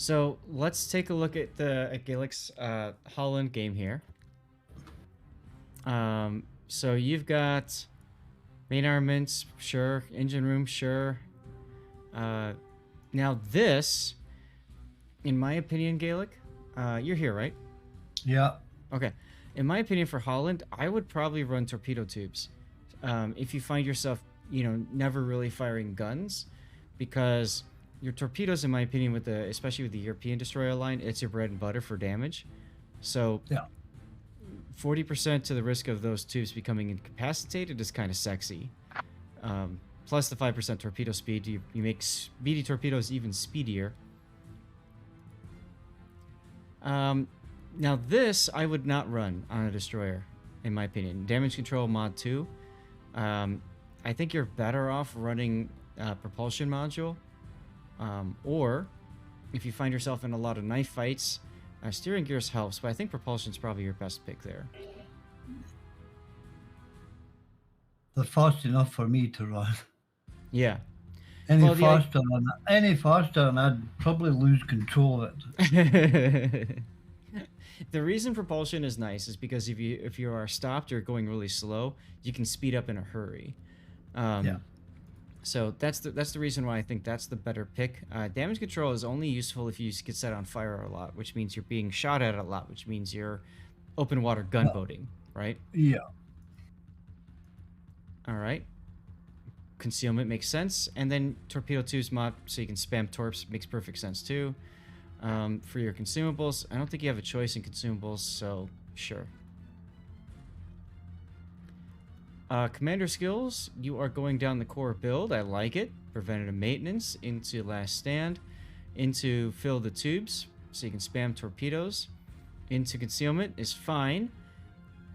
So let's take a look at the Gaelic's Halland game here. So you've got main armaments, sure. Engine room, sure. Now this, in my opinion, Gaelic, you're here, right? Yeah. Okay. In my opinion, for Halland, I would probably run torpedo tubes. If you find yourself, never really firing guns, because your torpedoes, in my opinion, especially with the European destroyer line, it's your bread and butter for damage. So, Yeah. 40% to the risk of those tubes becoming incapacitated is kind of sexy. Plus the 5% torpedo speed, you make speedy torpedoes even speedier. Now this I would not run on a destroyer, in my opinion. Damage control mod 2. I think you're better off running propulsion module. Or if you find yourself in a lot of knife fights, steering gears helps, but I think propulsion's probably your best pick there. They're fast enough for me to run. Yeah. Any faster, and I'd probably lose control of it. The reason propulsion is nice is because if you are stopped or going really slow, you can speed up in a hurry. Yeah. So that's the reason why I think that's the better pick. Damage control is only useful if you get set on fire a lot, which means you're being shot at a lot, which means you're open water gunboating, right? Yeah. All right. Concealment makes sense, and then torpedo tubes mod so you can spam torps makes perfect sense too. For your consumables, I don't think you have a choice in consumables, so sure. Commander skills, you are going down the core build. I like it. Preventative maintenance into last stand, into fill the tubes so you can spam torpedoes. Into concealment is fine.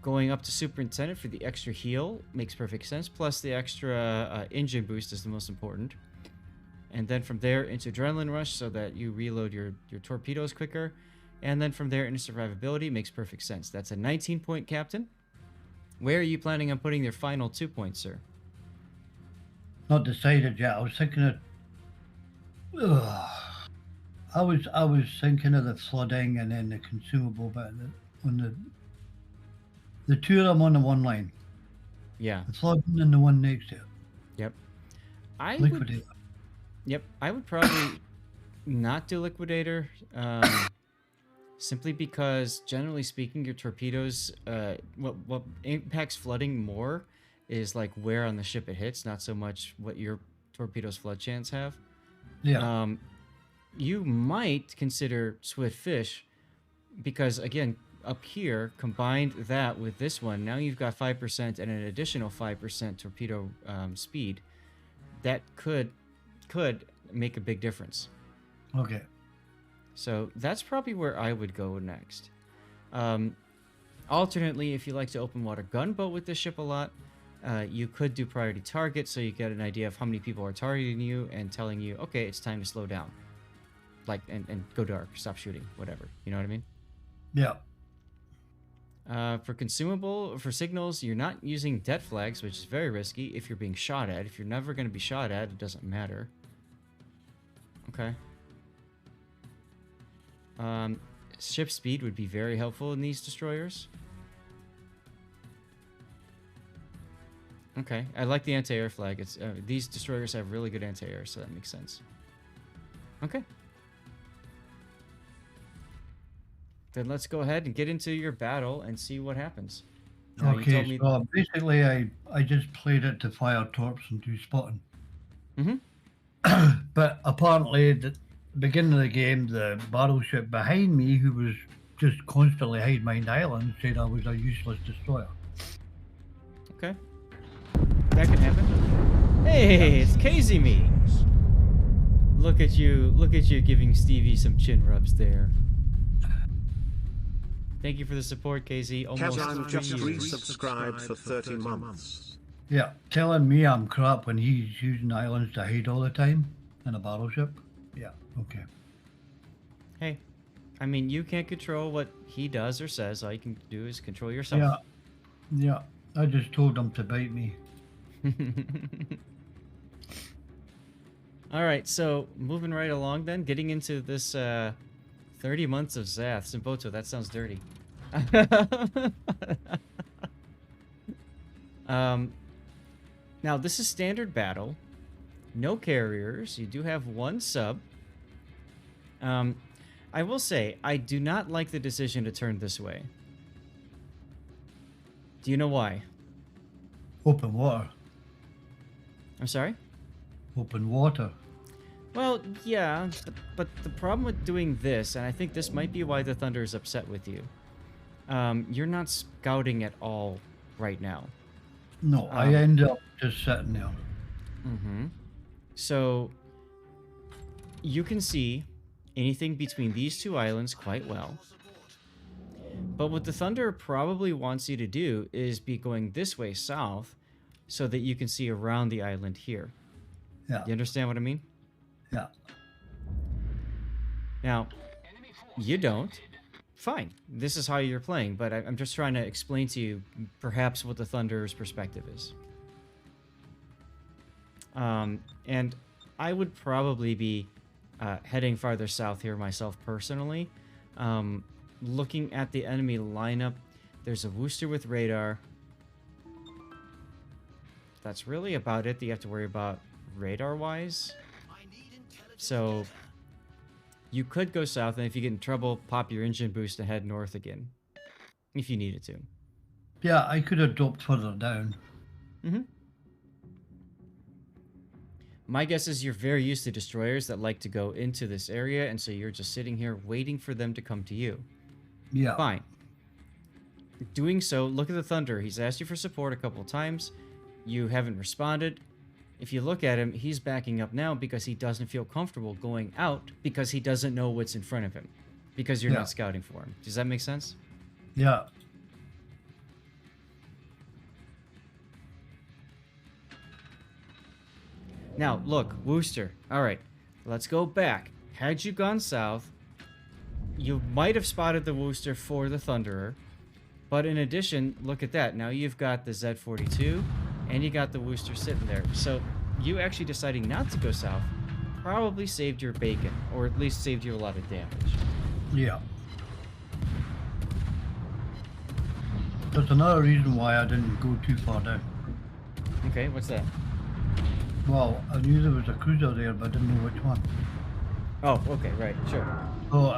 Going up to superintendent for the extra heal makes perfect sense. Plus the extra engine boost is the most important. And then from there into adrenaline rush so that you reload your torpedoes quicker. And then from there into survivability makes perfect sense. That's a 19-point captain. Where are you planning on putting your final 2 points, sir? Not decided yet. I was thinking of. I was thinking of the flooding and then the consumable bit. The two of them on the one line. Yeah. The flooding and the one next to it. Yep. I would probably not do liquidator. Simply because, generally speaking, your torpedoes, what impacts flooding more is like where on the ship it hits, not so much what your torpedoes flood chance have. Yeah. You might consider Swift Fish because, again, up here, combined that with this one, now you've got 5% and an additional 5% torpedo speed. That could make a big difference. Okay. So that's probably where I would go next. Alternately, if you like to open water gunboat with this ship a lot, you could do priority target so you get an idea of how many people are targeting you and telling you, okay, it's time to slow down. Like, and go dark, stop shooting, whatever. You know what I mean? Yeah. For signals, you're not using debt flags, which is very risky if you're being shot at. If you're never going to be shot at, it doesn't matter. Okay. Ship speed would be very helpful in these destroyers. Okay, I like the anti-air flag. It's these destroyers have really good anti-air, so that makes sense. Okay. Then let's go ahead and get into your battle and see what happens. Okay, so basically I just played it to fire torps and do spotting. Mm-hmm. But apparently the beginning of the game, the battleship behind me, who was just constantly hiding behind islands, said I was a useless destroyer. Okay. That can happen. Hey, it's Casey me. Look at you giving Stevie some chin rubs there. Thank you for the support, Casey. Almost I'm just resubscribed for 30 months. Yeah, telling me I'm crap when he's using islands to hide all the time in a battleship. Yeah, okay. Hey, I mean, you can't control what he does or says. All you can do is control yourself. Yeah. I just told him to bite me. All right, so moving right along then, getting into this 30 months of Zath. Simboto, that sounds dirty. Now, this is standard battle. No carriers. You do have one sub. I will say, I do not like the decision to turn this way. Do you know why? Open water. I'm sorry? Open water. Well, yeah, but the problem with doing this, and I think this might be why the Thunder is upset with you, you're not scouting at all right now. No, I end up just sitting there. Mm-hmm. So, you can see anything between these two islands quite well. But what the Thunder probably wants you to do is be going this way south so that you can see around the island here. Yeah. You understand what I mean? Yeah. Now, you don't. Fine. This is how you're playing, but I'm just trying to explain to you perhaps what the Thunder's perspective is. And I would probably be heading farther south here myself personally. Looking at the enemy lineup, there's a Worcester with radar. That's really about it that you have to worry about radar-wise. So you could go south, and if you get in trouble, pop your engine boost and head north again, if you needed to. Yeah, I could have dropped further down. Mm-hmm. My guess is you're very used to destroyers that like to go into this area, and so you're just sitting here waiting for them to come to you. Yeah. Fine. Doing so, look at the Thunder. He's asked you for support a couple of times. You haven't responded. If you look at him, he's backing up now because he doesn't feel comfortable going out because he doesn't know what's in front of him. Because you're not scouting for him. Does that make sense? Yeah. Now, look, Worcester. All right, let's go back. Had you gone south, you might have spotted the Worcester for the Thunderer. But in addition, look at that. Now you've got the Z-52, and you got the Worcester sitting there. So you actually deciding not to go south probably saved your bacon, or at least saved you a lot of damage. Yeah. There's another reason why I didn't go too far down. Okay, what's that? Well, I knew there was a cruiser there, but I didn't know which one. Oh, okay, right, sure. So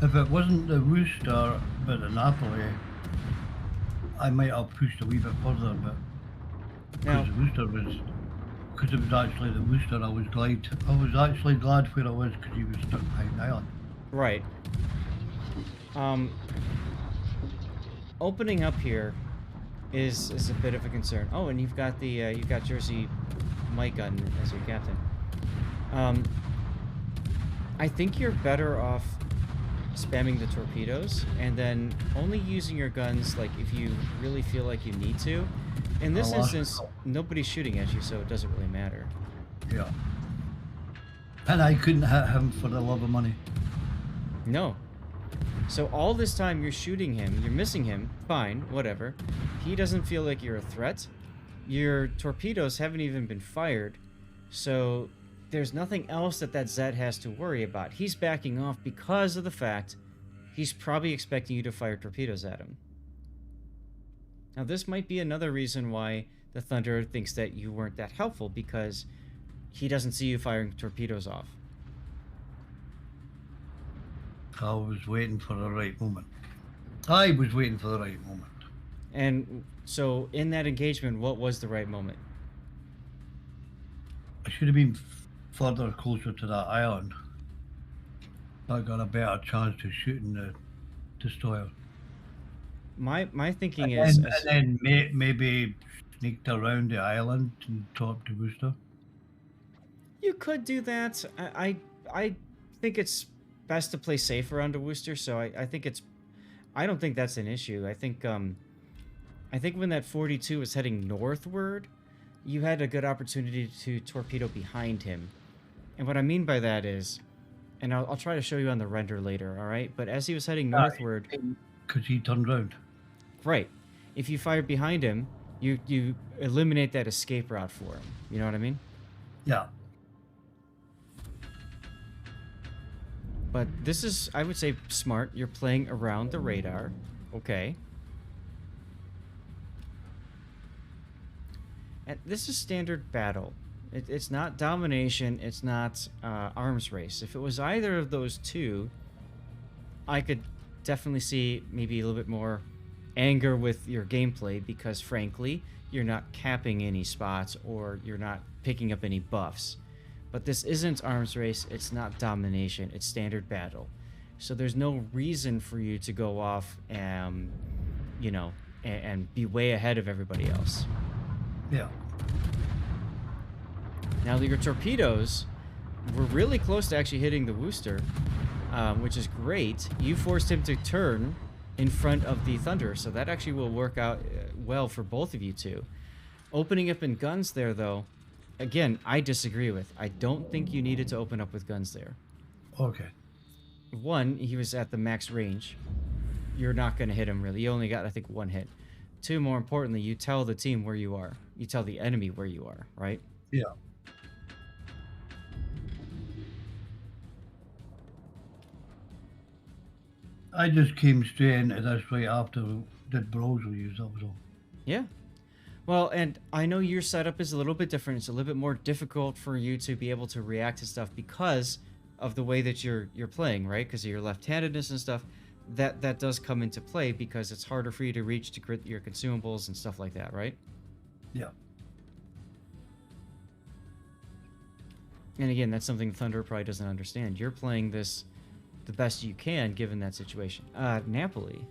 if it wasn't the Worcester, but the Napoli, I might have pushed a wee bit further, but Now, because the Worcester was, because it was actually the Worcester, I was actually glad where I was because he was stuck behind the island. right. Opening up here is a bit of a concern. Oh, and you've got Jersey Mike gun as your captain. I think you're better off spamming the torpedoes and then only using your guns like if you really feel like you need to. In this instance, nobody's shooting at you, so it doesn't really matter. Yeah. And I couldn't hit him for the love of money. No. So all this time you're shooting him, you're missing him, fine, whatever. He doesn't feel like you're a threat. Your torpedoes haven't even been fired, so there's nothing else that Zed has to worry about. He's backing off because of the fact he's probably expecting you to fire torpedoes at him. Now this might be another reason why the Thunder thinks that you weren't that helpful, because he doesn't see you firing torpedoes off. I was waiting for the right moment. I was waiting for the right moment. And so in that engagement, what was the right moment? I should have been further closer to that island. I got a better chance of shooting the destroyer. My thinking And is... then maybe sneaked around the island and torped the Worcester. You could do that. I think it's best to play safe around the Worcester, so I think it's... I don't think that's an issue. I think when that 42 was heading northward, you had a good opportunity to torpedo behind him. And what I mean by that is, and I'll try to show you on the render later, alright? But as he was heading northward... Because he turned around. Right. If you fired behind him, you eliminate that escape route for him. You know what I mean? Yeah. But this is, I would say, smart. You're playing around the radar. Okay. And this is standard battle. It's not domination. It's not arms race. If it was either of those two, I could definitely see maybe a little bit more anger with your gameplay because, frankly, you're not capping any spots or you're not picking up any buffs. But this isn't arms race. It's not domination. It's standard battle. So there's no reason for you to go off and, you know, and be way ahead of everybody else. Yeah. Now your torpedoes were really close to actually hitting the Worcester, which is great. You forced him to turn in front of the Thunder, so that actually will work out well for both of you two. Opening up in guns there, though, again, I disagree with. I don't think you needed to open up with guns there. Okay. One, he was at the max range. You're not going to hit him, really. You only got, I think, one hit. Two, more importantly, you tell the team where you are. You tell the enemy where you are, right? Yeah. I just came straight into this right after did Brawls we used, that was all. Yeah. Well, and I know your setup is a little bit different. It's a little bit more difficult for you to be able to react to stuff because of the way that you're playing, right? Because of your left-handedness and stuff. That does come into play because it's harder for you to reach to crit your consumables and stuff like that, right? Yeah. And again, that's something Thunder probably doesn't understand. You're playing this the best you can given that situation. Napoli.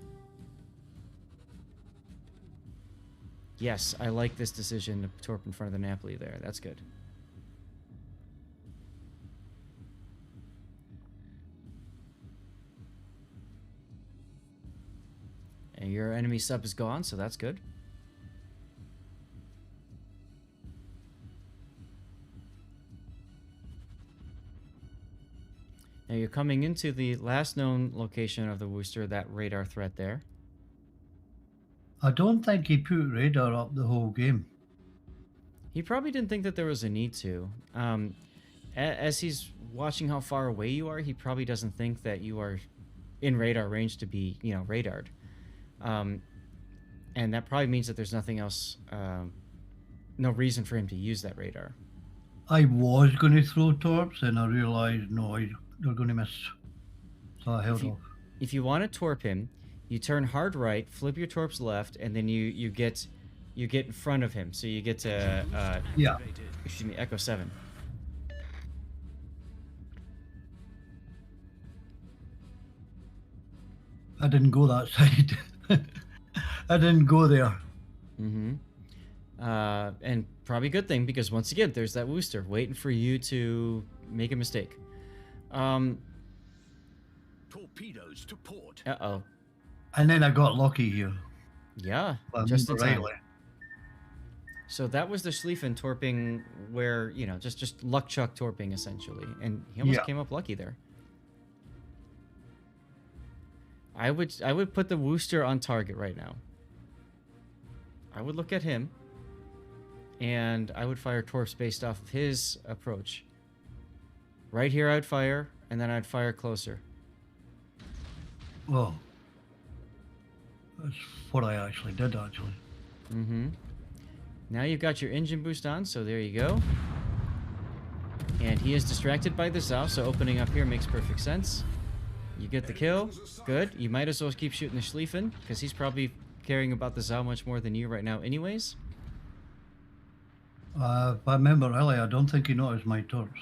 Yes, I like this decision to torp in front of the Napoli there. That's good. And your enemy sub is gone, so that's good. Now you're coming into the last known location of the Worcester, that radar threat there. I don't think he put radar up the whole game. He probably didn't think that there was a need to. As he's watching how far away you are, he probably doesn't think that you are in radar range to be, you know, radared. And that probably means that there's nothing else, no reason for him to use that radar. I was going to throw torps and I realised, no, they're going to miss. So I held off. If you want to torp him, you turn hard right, flip your torps left, and then you get in front of him. So you get to, yeah. Excuse me, Echo 7. I didn't go that side. I didn't go there. Mm-hmm. And probably a good thing because once again, there's that Worcester waiting for you to make a mistake. Torpedoes to port. Uh-oh. And then I got lucky here. Yeah, Well, just in time. rightly. So that was the Schlieffen torping where, you know, just luck chuck torping essentially. And he almost came up lucky there. I would put the Worcester on target right now. I would look at him and I would fire torps based off of his approach. Right here I'd fire and then I'd fire closer. Well, that's what I actually did, actually. Mm-hmm. Now you've got your engine boost on, so there you go. And he is distracted by the Zao, so opening up here makes perfect sense. You get the kill. Good. You might as well keep shooting the Schlieffen, because he's probably caring about the Zao much more than you right now anyways. If I remember earlier, I don't think he noticed my torps.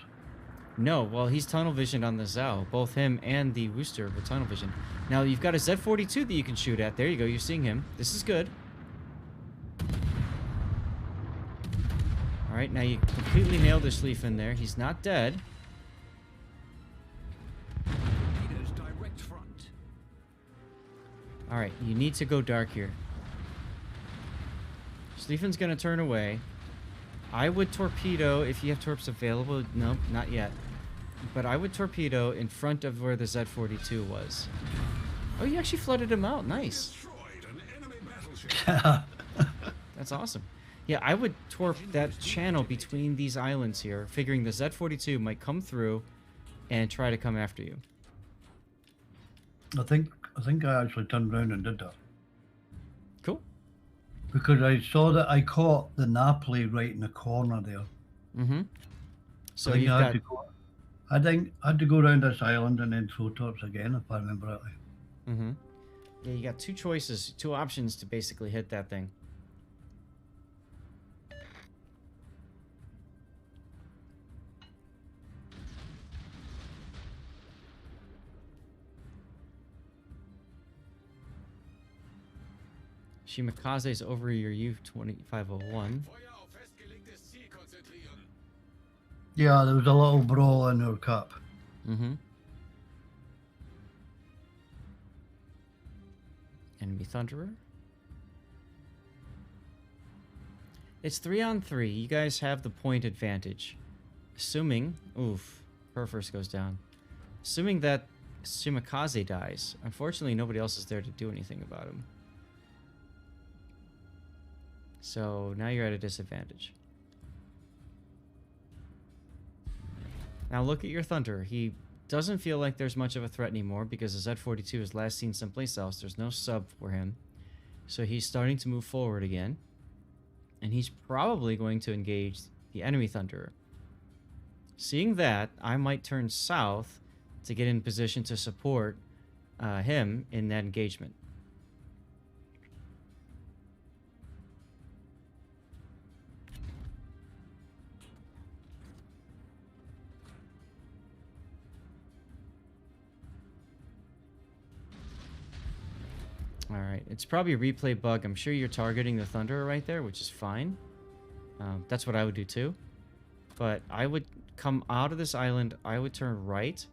No, well, he's tunnel visioned on the Zao. Both him and the Worcester with tunnel vision. Now, you've got a Z-42 that you can shoot at. There you go. You're seeing him. This is good. All right, now you completely nailed the Schlieffen there. He's not dead. Torpedoes direct front. All right, you need to go dark here. Schlieffen's going to turn away. I would torpedo if you have torps available. No, not yet. But I would torpedo in front of where the Z-42 was. Oh, you actually flooded him out. Nice. Destroyed an enemy battleship. That's awesome. Yeah, I would torp that channel between these islands here, figuring the Z-42 might come through and try to come after you. I actually turned around and did that Cool. because I saw that I caught the Napoli right in the corner there. Mm-hmm. I So think you've I had got... to go. I think I had to go around this island and then throw torps again, if I remember rightly. Mm-hmm. Yeah, you got two choices, two options to basically hit that thing. Shimakaze's over your U-2501. Feuer auf festgelegtes Ziel konzentrieren. Yeah, there was a little brawl in our cup. Mm-hmm. Enemy Thunderer. It's 3-on-3. You guys have the point advantage. Assuming... Oof. Her first goes down. Assuming that Shimakaze dies. Unfortunately, nobody else is there to do anything about him. So, now you're at a disadvantage. Now look at your Thunder. He doesn't feel like there's much of a threat anymore because the Z-42 is last seen someplace else. There's no sub for him. So he's starting to move forward again. And he's probably going to engage the enemy Thunderer. Seeing that, I might turn south to get in position to support him in that engagement. Alright, it's probably a replay bug. I'm sure you're targeting the Thunderer right there, which is fine. That's what I would do too. But I would come out of this island, I would turn right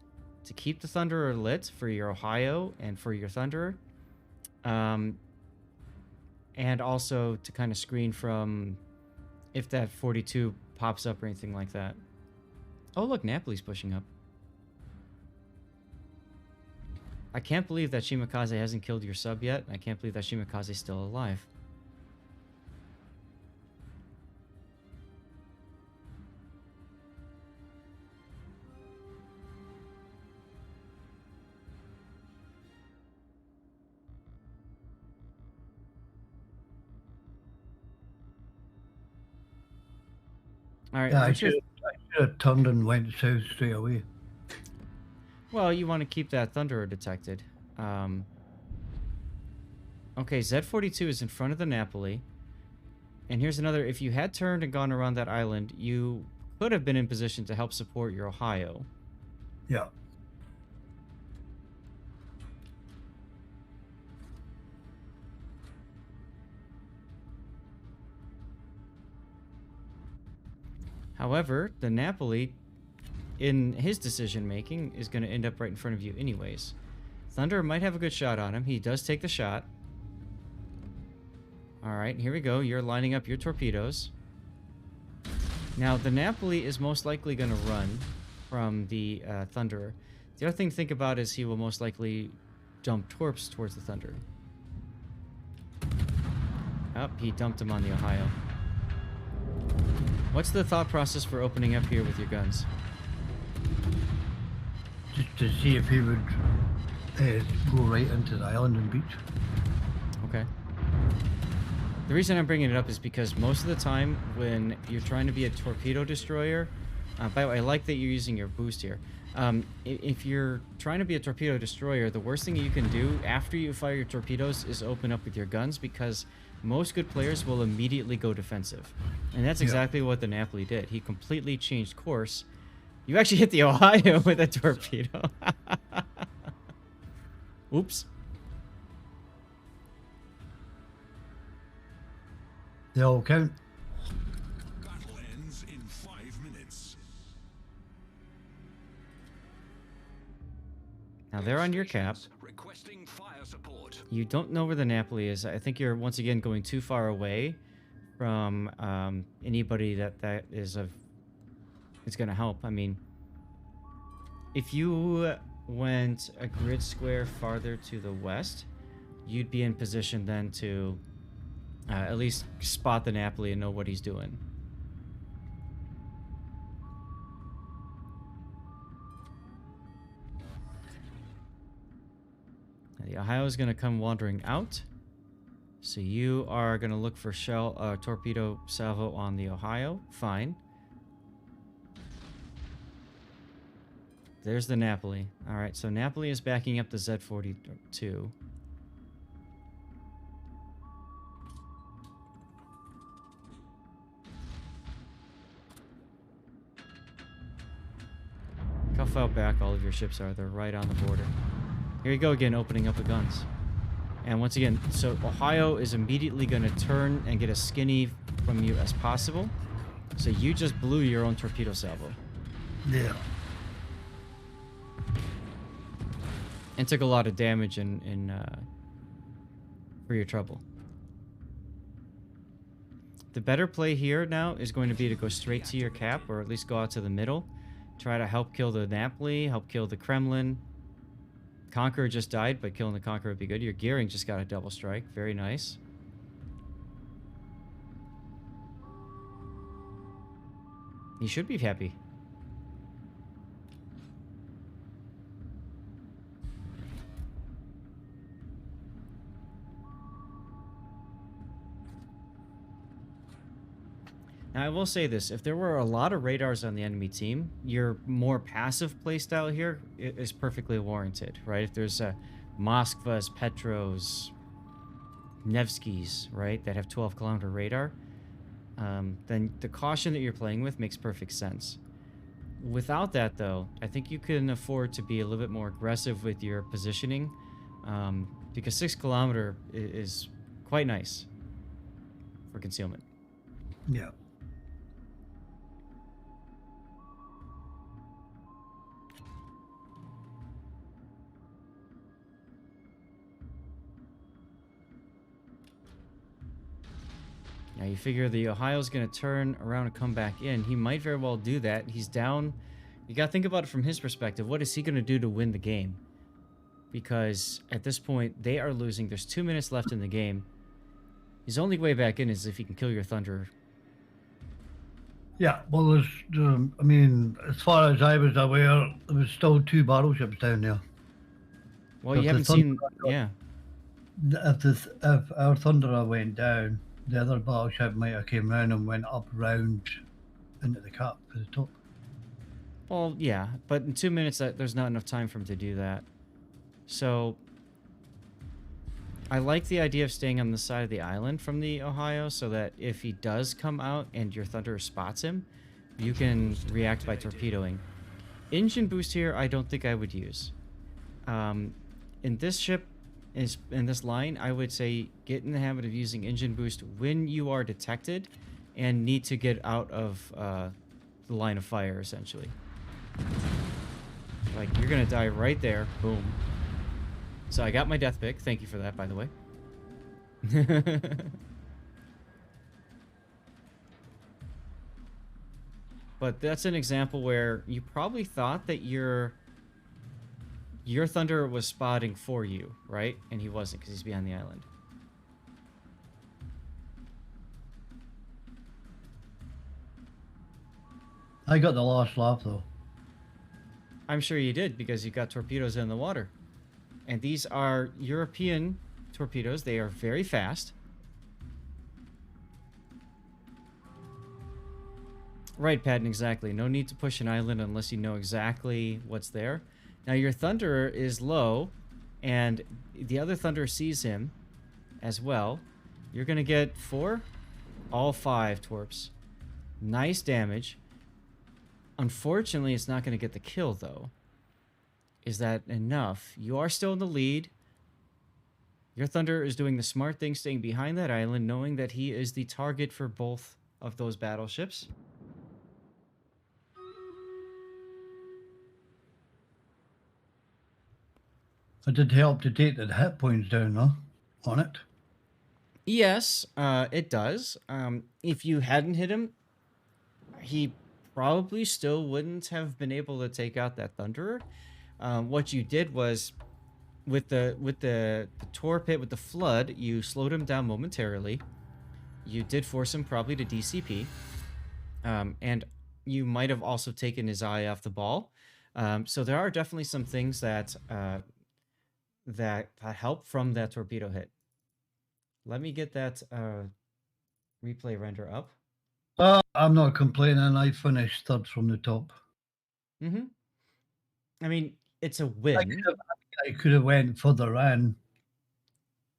to keep the Thunderer lit for your Ohio and for your Thunderer. And also to kind of screen from if that 42 pops up or anything like that. Oh look, Napoli's pushing up. I can't believe that Shimakaze hasn't killed your sub yet. I can't believe that Shimakaze's still alive. All right. Yeah, I should have turned and went south straight away. Well, you want to keep that Thunderer detected. Okay, Z-42 is in front of the Napoli. And here's another. If you had turned and gone around that island, you could have been in position to help support your Ohio. Yeah. However, the Napoli, in his decision-making, is going to end up right in front of you anyways. Thunder might have a good shot on him. He does take the shot. Alright, here we go. You're lining up your torpedoes. Now, the Napoli is most likely going to run from the Thunderer. The other thing to think about is he will most likely dump torps towards the Thunderer. Oh, he dumped him on the Ohio. What's the thought process for opening up here with your guns? Just to see if he would go right into the island and beach. Okay. The reason I'm bringing it up is because most of the time when you're trying to be a torpedo destroyer, by the way, I like that you're using your boost here. If you're trying to be a torpedo destroyer, the worst thing you can do after you fire your torpedoes is open up with your guns, because most good players will immediately go defensive. And that's exactly what the Napoli did. He completely changed course. You actually hit the Ohio with a torpedo. Oops. They all count. Battle ends in 5 minutes. Now they're on your cap. Requesting fire support. You don't know where the Napoli is. I think you're once again going too far away from anybody that is going to help. I mean, if you went a grid square farther to the west, you'd be in position then to at least spot the Napoli and know what he's doing. The Ohio is going to come wandering out. So you are going to look for torpedo salvo on the Ohio. Fine. There's the Napoli. All right, so Napoli is backing up the Z-52. Look how far back all of your ships are. They're right on the border. Here you go again, opening up the guns. And once again, so Ohio is immediately going to turn and get as skinny from you as possible. So you just blew your own torpedo salvo. Yeah. And took a lot of damage for your trouble. The better play here now is going to be to go straight to your cap, or at least go out to the middle. Try to help kill the Napoli, help kill the Kremlin. Conqueror just died, but killing the Conqueror would be good. Your gearing just got a double strike. Very nice. You should be happy. Now, I will say this. If there were a lot of radars on the enemy team, your more passive playstyle here is perfectly warranted, right? If there's Moskvas, Petros, Nevskis, right, that have 12-kilometer radar, then the caution that you're playing with makes perfect sense. Without that, though, I think you can afford to be a little bit more aggressive with your positioning, because 6-kilometer is quite nice for concealment. Yeah. Now you figure the Ohio's going to turn around and come back in. He might very well do that. He's down. You got to think about it from his perspective. What is he going to do to win the game? Because at this point, they are losing. There's 2 minutes left in the game. His only way back in is if he can kill your Thunder. Yeah, well, there's, I mean, as far as I was aware, there was still 2 battleships down there. Well, you haven't seen... Yeah. If our Thunderer went down, the other battleship might have came round and went up round into the cap for the top. Well, yeah, but in 2 minutes, there's not enough time for him to do that. So, I like the idea of staying on the side of the island from the Ohio, so that if he does come out and your Thunder spots him, you can react by torpedoing. Engine boost here, I don't think I would use. In this ship, in this line, I would say get in the habit of using engine boost when you are detected and need to get out of the line of fire, essentially. Like, you're gonna die right there. Boom. So I got my death pick. Thank you for that, by the way. But that's an example where you probably thought that your Thunder was spotting for you, right? And he wasn't, because he's behind the island. I got the last lap, though. I'm sure you did, because you got torpedoes in the water. And these are European torpedoes. They are very fast. Right, Patton, exactly. No need to push an island unless you know exactly what's there. Now, your Thunderer is low, and the other Thunder sees him as well. You're going to get 4? All 5 torps. Nice damage. Unfortunately, it's not going to get the kill, though. Is that enough? You are still in the lead. Your Thunder is doing the smart thing, staying behind that island, knowing that he is the target for both of those battleships. It did help to take the hit points down, though, on it. Yes, it does. If you hadn't hit him, he probably still wouldn't have been able to take out that Thunderer. What you did was, with the torp hit with the flood, you slowed him down momentarily. You did force him probably to DCP, and you might have also taken his eye off the ball. So there are definitely some things that that help from that torpedo hit. Let me get that replay render up. I'm not complaining. I finished third from the top. Mm-hmm. I mean, it's a I win. could have went further in,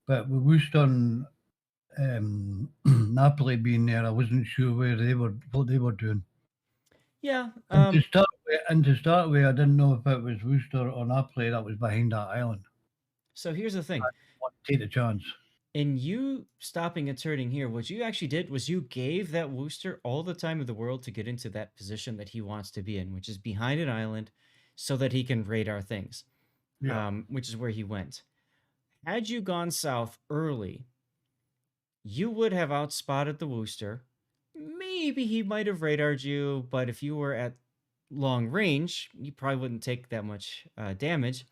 but with Worcester and Napoli being there, I wasn't sure what they were doing. Yeah. And to start with, I didn't know if it was Worcester or Napoli that was behind that island. So here's the thing. Take the chance. In you stopping and turning here, what you actually did was you gave that Worcester all the time of the world to get into that position that he wants to be in, which is behind an island, so that he can radar things. Yeah. Which is where he went. Had you gone south early, you would have outspotted the Worcester. Maybe he might have radared you, but if you were at long range, you probably wouldn't take that much damage.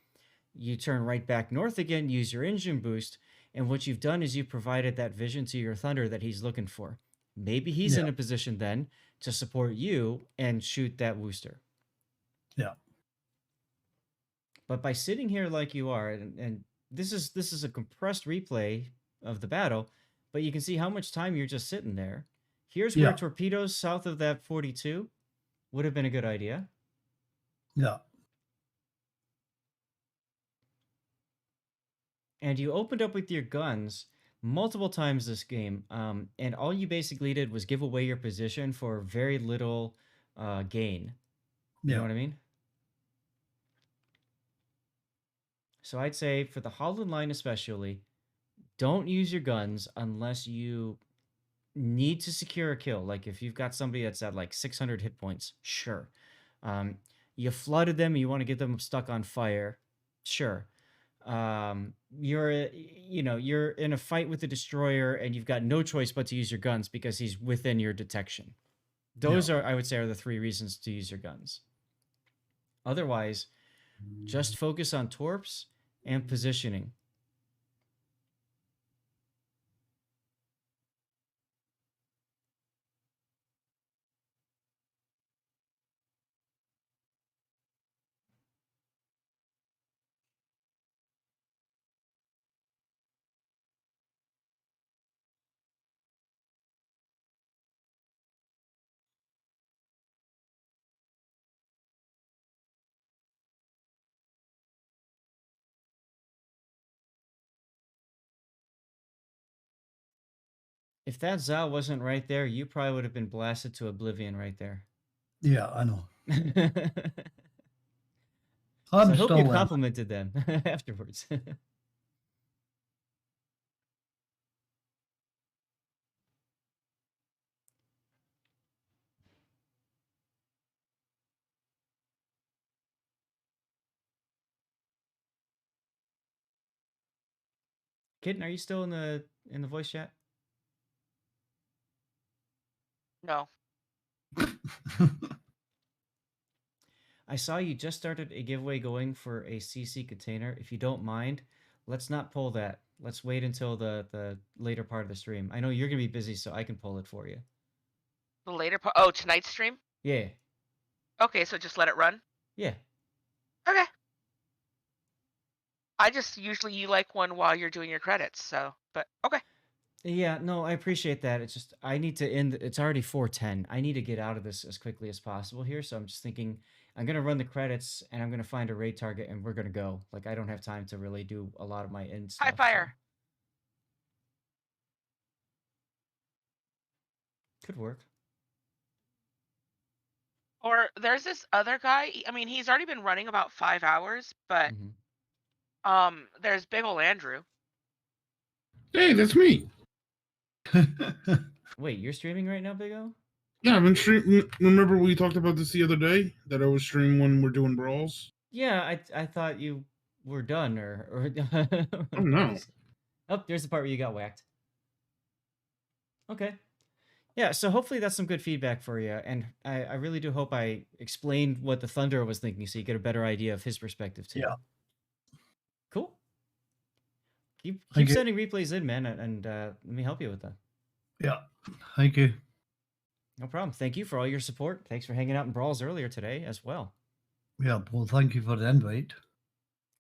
You turn right back north again, use your engine boost, and what you've done is you provided that vision to your Thunder that he's looking for. Maybe he's in a position then to support you and shoot that Worcester. Yeah. But by sitting here like you are, and this is a compressed replay of the battle, but you can see how much time you're just sitting there. Here's where torpedoes south of that 42 would have been a good idea. Yeah. And you opened up with your guns multiple times this game, and all you basically did was give away your position for very little gain. You know what I mean? So I'd say for the Halland line especially, don't use your guns unless you need to secure a kill. Like if you've got somebody that's at like 600 hit points, sure. You flooded them, you want to get them stuck on fire, sure. You're in a fight with the destroyer and you've got no choice but to use your guns because he's within your detection. Those are, I would say, are the three reasons to use your guns. Otherwise, just focus on torps and positioning. If that Zal wasn't right there, you probably would have been blasted to oblivion right there. Yeah, I know. I hope you complimented them afterwards. Kitten, are you still in the voice chat? No. I saw you just started a giveaway going for a CC container. If you don't mind, let's not pull that. Let's wait until the later part of the stream. I know you're going to be busy, so I can pull it for you. The later part? Oh, tonight's stream? Yeah. Okay, so just let it run? Yeah. Okay. I just usually you like one while you're doing your credits, so, but okay. Yeah, no, I appreciate that. It's just I need to end. It's already 4:10. I need to get out of this as quickly as possible here. So I'm just thinking I'm gonna run the credits and I'm gonna find a raid target and we're gonna go. Like I don't have time to really do a lot of my end stuff. High fire. So. Could work. Or there's this other guy. I mean, he's already been running about 5 hours, but there's Big Ol' Andrew. Hey, that's me. Wait, you're streaming right now, Big O? Yeah, I've been streaming. Remember we talked about this the other day that I was streaming when we're doing brawls? Yeah, I thought you were done or Oh no. Oh, there's the part where you got whacked. Okay. Yeah, so hopefully that's some good feedback for you, and I really do hope I explained what the Thunder was thinking so you get a better idea of his perspective too. Yeah. Cool. Keep sending replays in, man, and let me help you with that. Yeah, thank you. No problem. Thank you for all your support. Thanks for hanging out in Brawls earlier today as well. Yeah, well, thank you for the invite.